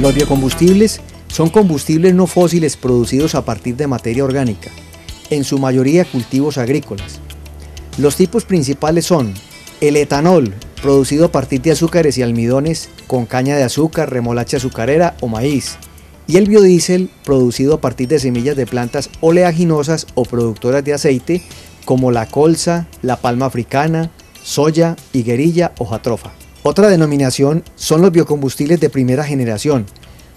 Los biocombustibles son combustibles no fósiles producidos a partir de materia orgánica, en su mayoría cultivos agrícolas. Los tipos principales son el etanol, producido a partir de azúcares y almidones con caña de azúcar, remolacha azucarera o maíz, y el biodiesel, producido a partir de semillas de plantas oleaginosas o productoras de aceite como la colza, la palma africana, soya, higuerilla o jatropha. Otra denominación son los biocombustibles de primera generación,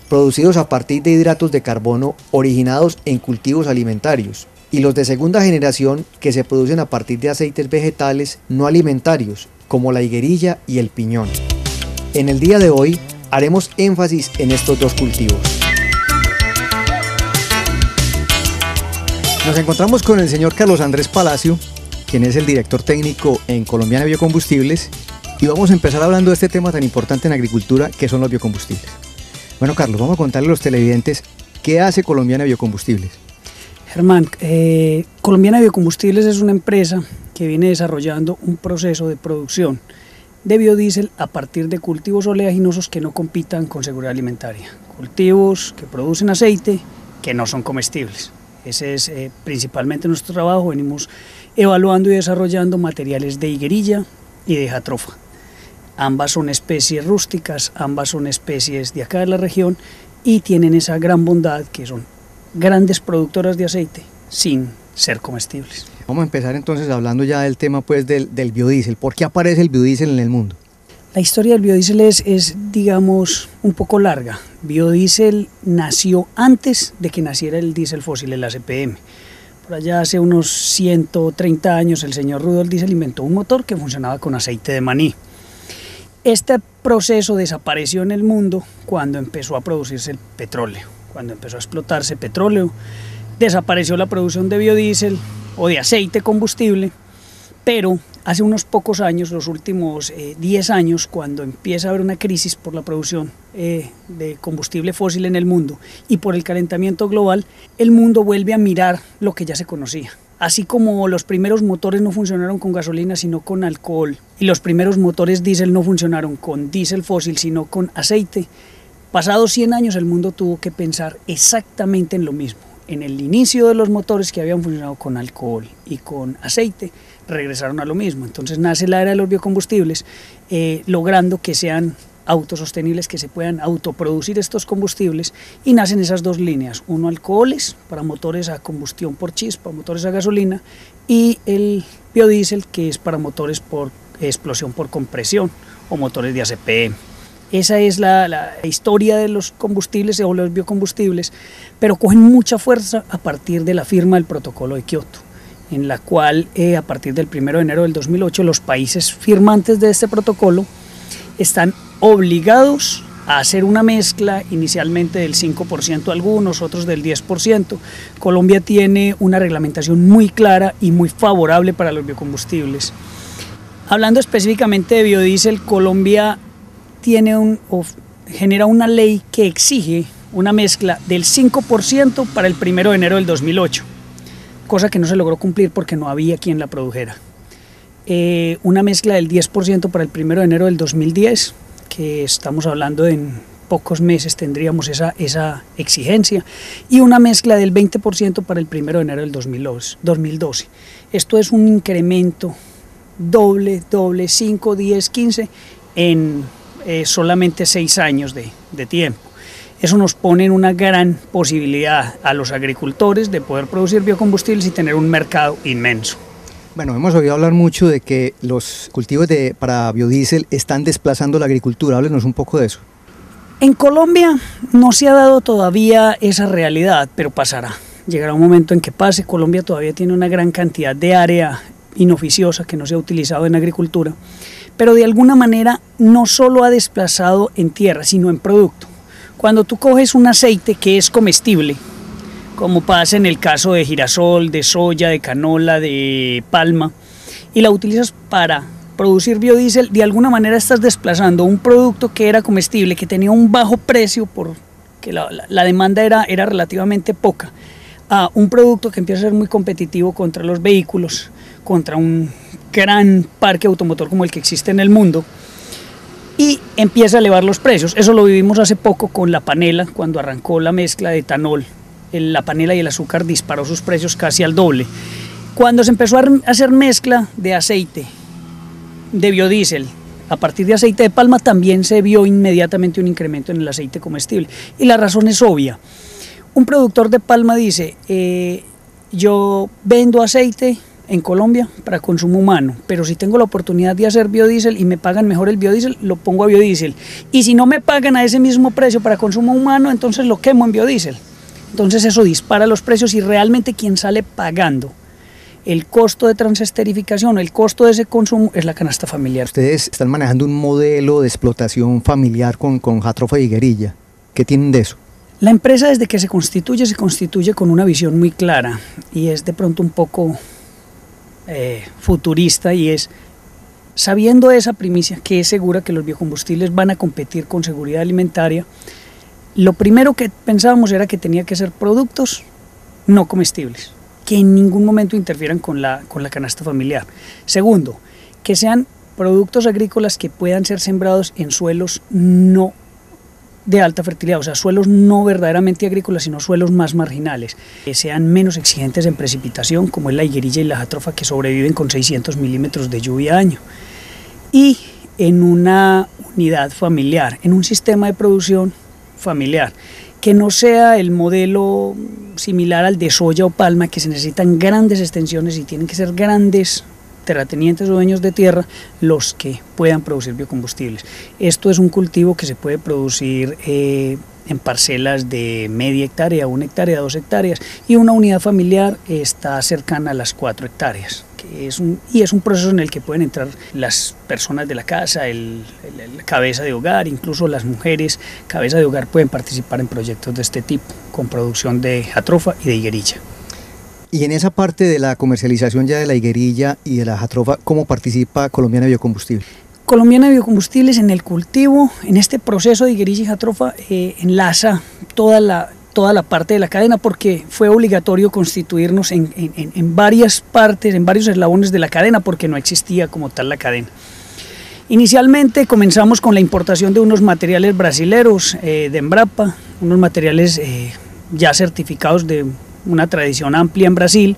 producidos a partir de hidratos de carbono originados en cultivos alimentarios, y los de segunda generación que se producen a partir de aceites vegetales no alimentarios, como la higuerilla y el piñón. En el día de hoy haremos énfasis en estos dos cultivos. Nos encontramos con el señor Carlos Andrés Palacio, quien es el director técnico en Colombiana Biocombustibles, y vamos a empezar hablando de este tema tan importante en agricultura que son los biocombustibles. Bueno, Carlos, vamos a contarle a los televidentes qué hace Colombiana Biocombustibles. Germán, Colombiana Biocombustibles es una empresa que viene desarrollando un proceso de producción de biodiesel a partir de cultivos oleaginosos que no compitan con seguridad alimentaria, cultivos que producen aceite que no son comestibles. Ese es principalmente nuestro trabajo. Venimos evaluando y desarrollando materiales de higuerilla y de jatropha. Ambas son especies rústicas, ambas son especies de acá de la región y tienen esa gran bondad que son grandes productoras de aceite sin ser comestibles. Vamos a empezar entonces hablando ya del tema pues del biodiesel. ¿Por qué aparece el biodiesel en el mundo? La historia del biodiesel es, digamos, un poco larga. Biodiesel nació antes de que naciera el diésel fósil, el ACPM. Por allá hace unos 130 años el señor Rudolf Diesel inventó un motor que funcionaba con aceite de maní. Este proceso desapareció en el mundo cuando empezó a producirse el petróleo. Cuando empezó a explotarse petróleo, desapareció la producción de biodiesel o de aceite combustible, pero hace unos pocos años, los últimos 10 años, cuando empieza a haber una crisis por la producción de combustible fósil en el mundo y por el calentamiento global, el mundo vuelve a mirar lo que ya se conocía. Así como los primeros motores no funcionaron con gasolina sino con alcohol y los primeros motores diésel no funcionaron con diésel fósil sino con aceite, pasados 100 años el mundo tuvo que pensar exactamente en lo mismo. En el inicio de los motores que habían funcionado con alcohol y con aceite regresaron a lo mismo. Entonces nace la era de los biocombustibles, logrando que sean autosostenibles, que se puedan autoproducir estos combustibles, y nacen esas dos líneas, uno alcoholes para motores a combustión por chispa, motores a gasolina, y el biodiesel que es para motores por explosión por compresión o motores de ACPM. Esa es la historia de los combustibles o los biocombustibles, pero cogen mucha fuerza a partir de la firma del protocolo de Kioto, en la cual a partir del 1 de enero del 2008 los países firmantes de este protocolo están obligados a hacer una mezcla inicialmente del 5% algunos, otros del 10%. Colombia tiene una reglamentación muy clara y muy favorable para los biocombustibles. Hablando específicamente de biodiesel, Colombia genera una ley que exige una mezcla del 5% para el 1 de enero del 2008, cosa que no se logró cumplir porque no había quien la produjera. Una mezcla del 10% para el 1 de enero del 2010, que estamos hablando de en pocos meses tendríamos esa exigencia, y una mezcla del 20% para el 1 de enero del 2012. Esto es un incremento doble, 5, 10, 15 en solamente 6 años de tiempo. Eso nos pone en una gran posibilidad a los agricultores de poder producir biocombustibles y tener un mercado inmenso. Bueno, hemos oído hablar mucho de que los cultivos para biodiesel están desplazando la agricultura. Háblenos un poco de eso. En Colombia no se ha dado todavía esa realidad, pero pasará. Llegará un momento en que pase. Colombia todavía tiene una gran cantidad de área inoficiosa que no se ha utilizado en agricultura, pero de alguna manera no solo ha desplazado en tierra, sino en producto. Cuando tú coges un aceite que es comestible, como pasa en el caso de girasol, de soya, de canola, de palma, y la utilizas para producir biodiesel, de alguna manera estás desplazando un producto que era comestible, que tenía un bajo precio porque la demanda era relativamente poca, a un producto que empieza a ser muy competitivo contra los vehículos, contra un gran parque automotor como el que existe en el mundo, y empieza a elevar los precios. Eso lo vivimos hace poco con la panela, cuando arrancó la mezcla de etanol. La panela y el azúcar disparó sus precios casi al doble. Cuando se empezó a hacer mezcla de aceite, de biodiesel, a partir de aceite de palma, también se vio inmediatamente un incremento en el aceite comestible. Y la razón es obvia. Un productor de palma dice, yo vendo aceite en Colombia para consumo humano, pero si tengo la oportunidad de hacer biodiesel y me pagan mejor el biodiesel, lo pongo a biodiesel. Y si no me pagan a ese mismo precio para consumo humano, entonces lo quemo en biodiesel. Entonces eso dispara los precios y realmente quien sale pagando el costo de transesterificación, el costo de ese consumo, es la canasta familiar. Ustedes están manejando un modelo de explotación familiar con Jatrofa y Higuerilla. ¿Qué tienen de eso? La empresa, desde que se constituye con una visión muy clara y es de pronto un poco futurista, y es, sabiendo esa primicia que es segura que los biocombustibles van a competir con seguridad alimentaria, lo primero que pensábamos era que tenía que ser productos no comestibles, que en ningún momento interfieran con la canasta familiar. Segundo, que sean productos agrícolas que puedan ser sembrados en suelos no de alta fertilidad, o sea, suelos no verdaderamente agrícolas, sino suelos más marginales, que sean menos exigentes en precipitación, como es la higuerilla y la jatrofa, que sobreviven con 600 milímetros de lluvia año, y en una unidad familiar, en un sistema de producción familiar, que no sea el modelo similar al de soya o palma, que se necesitan grandes extensiones y tienen que ser grandes terratenientes o dueños de tierra los que puedan producir biocombustibles. Esto es un cultivo que se puede producir en parcelas de media hectárea, 1 hectárea, 2 hectáreas, y una unidad familiar está cercana a las 4 hectáreas. Es un proceso en el que pueden entrar las personas de la casa, el cabeza de hogar, incluso las mujeres cabeza de hogar pueden participar en proyectos de este tipo, con producción de jatrofa y de higuerilla. Y en esa parte de la comercialización ya de la higuerilla y de la jatrofa, ¿cómo participa Colombiana Biocombustible? Colombiana Biocombustibles en el cultivo, en este proceso de higuerilla y jatrofa, enlaza toda la parte de la cadena, porque fue obligatorio constituirnos en varias partes, en varios eslabones de la cadena, porque no existía como tal la cadena. Inicialmente comenzamos con la importación de unos materiales brasileros de Embrapa, unos materiales ya certificados de una tradición amplia en Brasil.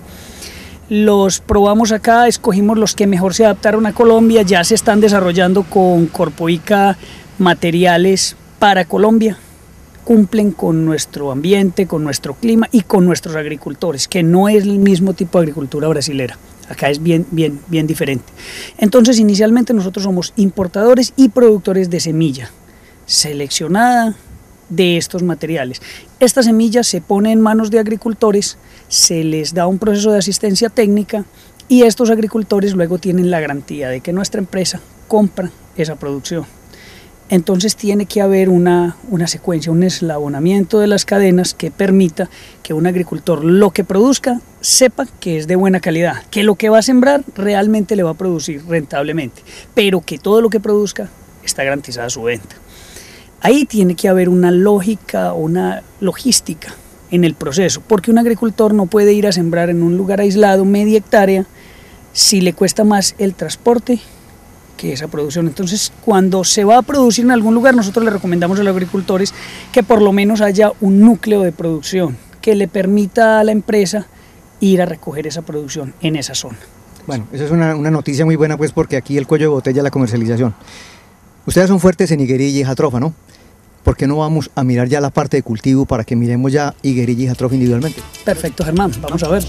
Los probamos acá, escogimos los que mejor se adaptaron a Colombia, ya se están desarrollando con Corpoica materiales para Colombia, cumplen con nuestro ambiente, con nuestro clima y con nuestros agricultores, que no es el mismo tipo de agricultura brasilera, acá es bien diferente. Entonces inicialmente nosotros somos importadores y productores de semilla seleccionada de estos materiales. Esta semilla se pone en manos de agricultores, se les da un proceso de asistencia técnica y estos agricultores luego tienen la garantía de que nuestra empresa compra esa producción. Entonces tiene que haber una secuencia, un eslabonamiento de las cadenas que permita que un agricultor lo que produzca sepa que es de buena calidad, que lo que va a sembrar realmente le va a producir rentablemente, pero que todo lo que produzca está garantizada su venta. Ahí tiene que haber una lógica, una logística en el proceso, porque un agricultor no puede ir a sembrar en un lugar aislado, media hectárea, si le cuesta más el transporte que esa producción. Entonces, cuando se va a producir en algún lugar, nosotros le recomendamos a los agricultores que por lo menos haya un núcleo de producción que le permita a la empresa ir a recoger esa producción en esa zona. Bueno, esa es una noticia muy buena, pues, porque aquí el cuello de botella es la comercialización. Ustedes son fuertes en higuerilla y jatrofa, ¿no? ¿Por qué no vamos a mirar ya la parte de cultivo para que miremos ya higuerilla y jatrofa individualmente? Perfecto, Germán, vamos a ver.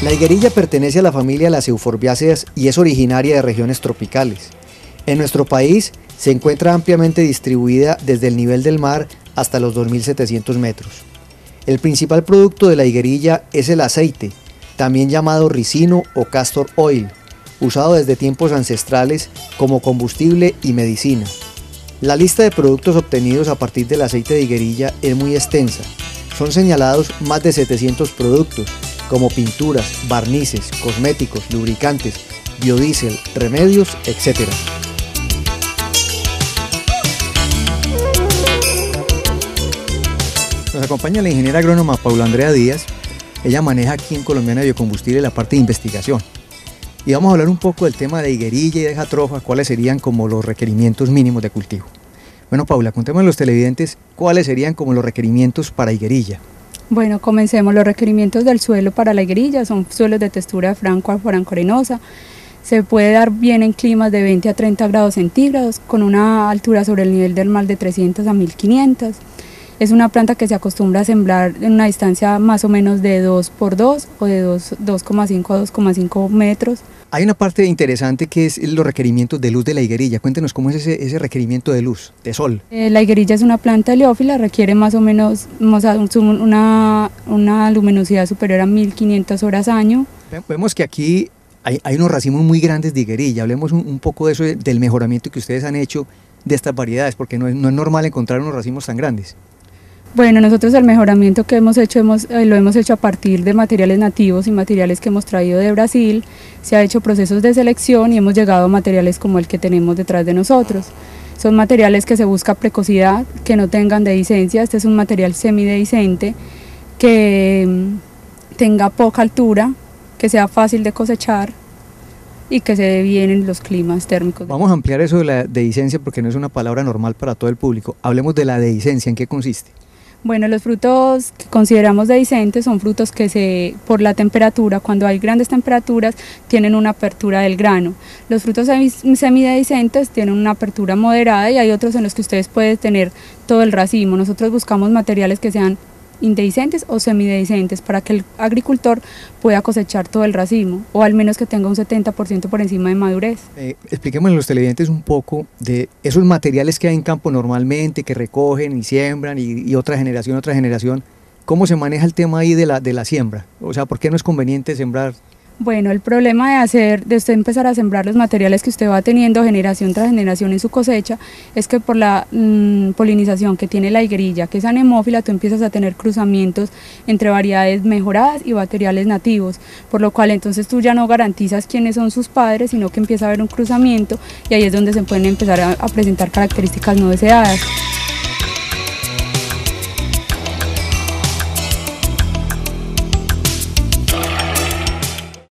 La higuerilla pertenece a la familia de las euforbiáceas y es originaria de regiones tropicales. En nuestro país se encuentra ampliamente distribuida desde el nivel del mar hasta los 2.700 metros. El principal producto de la higuerilla es el aceite, también llamado ricino o castor oil, usado desde tiempos ancestrales como combustible y medicina. La lista de productos obtenidos a partir del aceite de higuerilla es muy extensa. Son señalados más de 700 productos como pinturas, barnices, cosméticos, lubricantes, biodiesel, remedios, etc. Nos acompaña la ingeniera agrónoma Paula Andrea Díaz. Ella maneja aquí en Colombiana Biocombustible la parte de investigación. Y vamos a hablar un poco del tema de higuerilla y de jatropha, cuáles serían como los requerimientos mínimos de cultivo. Bueno, Paula, contemos a los televidentes cuáles serían como los requerimientos para higuerilla. Bueno, comencemos. Los requerimientos del suelo para la higuerilla son suelos de textura de franco a franco-arenosa. Se puede dar bien en climas de 20 a 30 grados centígrados, con una altura sobre el nivel del mar de 300 a 1500. Es una planta que se acostumbra a sembrar en una distancia más o menos de 2 por 2 o de 2,5 a 2,5 metros. Hay una parte interesante que es los requerimientos de luz de la higuerilla. Cuéntenos cómo es ese requerimiento de luz, de sol. La higuerilla es una planta heliófila, requiere más o menos una luminosidad superior a 1500 horas año. Vemos que aquí hay unos racimos muy grandes de higuerilla. Hablemos un poco de eso, del mejoramiento que ustedes han hecho de estas variedades, porque no es normal encontrar unos racimos tan grandes. Bueno, nosotros el mejoramiento que hemos hecho lo hemos hecho a partir de materiales nativos y materiales que hemos traído de Brasil. Se ha hecho procesos de selección y hemos llegado a materiales como el que tenemos detrás de nosotros. Son materiales que se busca precocidad, que no tengan dehiscencia. Este es un material semidehiscente, que tenga poca altura, que sea fácil de cosechar y que se dé bien en los climas térmicos. Vamos a ampliar eso de la dehiscencia porque no es una palabra normal para todo el público. Hablemos de la dehiscencia, ¿en qué consiste? Bueno, los frutos que consideramos dehiscentes son frutos que por la temperatura, cuando hay grandes temperaturas, tienen una apertura del grano. Los frutos semidehiscentes tienen una apertura moderada y hay otros en los que ustedes pueden tener todo el racimo. Nosotros buscamos materiales que sean indehiscentes o semidehiscentes para que el agricultor pueda cosechar todo el racimo o al menos que tenga un 70% por encima de madurez. Expliquemos a los televidentes un poco de esos materiales que hay en campo normalmente, que recogen y siembran y otra generación, ¿cómo se maneja el tema ahí de la siembra? O sea, ¿por qué no es conveniente sembrar? Bueno, el problema de usted empezar a sembrar los materiales que usted va teniendo generación tras generación en su cosecha es que por la polinización que tiene la higuerilla, que es anemófila, tú empiezas a tener cruzamientos entre variedades mejoradas y materiales nativos, por lo cual entonces tú ya no garantizas quiénes son sus padres, sino que empieza a haber un cruzamiento y ahí es donde se pueden empezar a presentar características no deseadas.